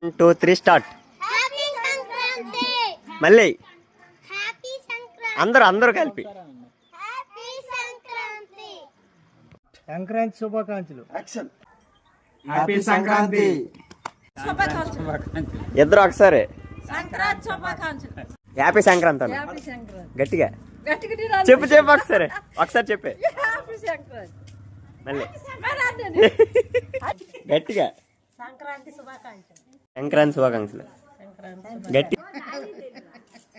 1 2 3 start. Happy Sankranti. మళ్ళీ happy Sankranti. అందరూ కలిపి హ్యాపీ సంక్రాంతి. సంక్రాంతి శుభాకాంక్షలు. హ్యాపీ సంక్రాంతి. ఇద్దరు ఒకసారి సంక్రాంతి శుభాకాంక్షలు. హ్యాపీ సంక్రాంతి అన్న హ్యాపీ సంక్రాంతి. గట్టిగా గట్టిగా చెప్పు ఒకసారి చెప్పే హ్యాపీ సంక్రాంతి. మళ్ళీ మరి అన్నది. గట్టిగా సంక్రాంతి శుభాకాంక్షలు. సంక్రాంతి శుభాకాంక్షలు గట్టి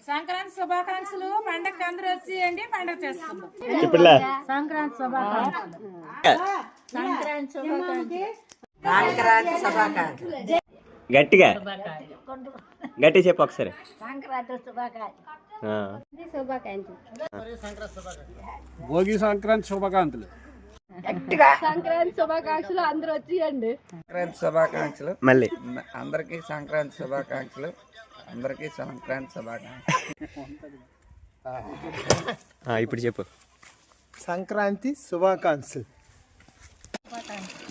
సంక్రాంతి శుభాకాంక్షలు. పండగకి అందరూ వచ్చేయండి, పండగ చేసుకుందాం. చెప్పులా సంక్రాంతి శుభాకాంక్షలు. సంక్రాంతి శుభాకాంక్షలు. గట్టిగా గట్టి చెప్పు ఒకసారి. సంక్రాంతి శుభాకాంక్షలు. ఆ. భోగి సంక్రాంతి శుభాకాంక్షలు. సంక్రాంతి శుభాకాంక్షలు. అందరూ వచ్చేయండి. సంక్రాంతి శుభాకాంక్షలు. మళ్ళీ అందరికీ సంక్రాంతి శుభాకాంక్షలు. అందరికీ సంక్రాంతి శుభాకాంక్షలు. ఇప్పుడు చెప్పు సంక్రాంతి శుభాకాంక్షలు.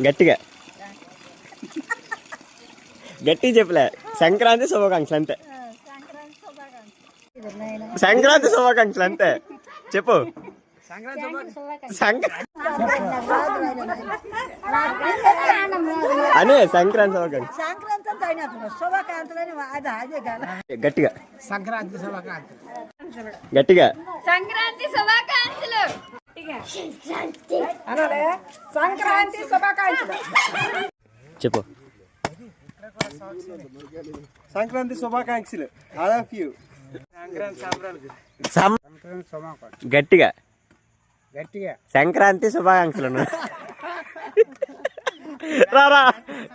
గట్టిగా చెప్పులే. సంక్రాంతి శుభాకాంక్షలు అంతే. సంక్రాంతి శుభాకాంక్షలు అంతే చెప్పు. అనే సంక్రాంతి శుభాకాంక్షలు గట్టిగా. సంక్రాంతి శుభాకాంక్షలు. గట్టిగా సంక్రాంతి శుభాకాంక్షలు. సంక్రాంతి శుభాకాంక్షలు. చెప్పు. సంక్రాంతి శుభాకాంక్షలు. All of you. గట్టిగా గట్టిగా సంక్రాంతి శుభాకాంక్షలు. రా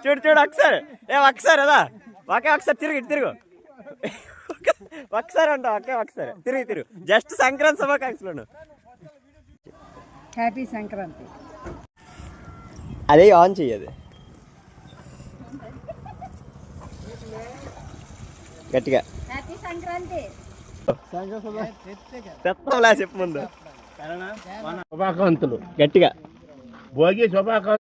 చూడు ఒకసారి. ఒకసారి అదా ఒకసారి తిరుగు ఒకసారి అంట ఒకసారి తిరుగు జస్ట్ సంక్రాంతి శుభాకాంక్షలు. హ్యాపీ సంక్రాంతి. అదే ఆన్ చెయ్యదు. గట్టిగా హ్యాపీ సంక్రాంతి. చెప్తాంలా చెప్పు ముందు. శుభాకాంక్షలు. గట్టిగా భోగి శుభాకాంక్షలు.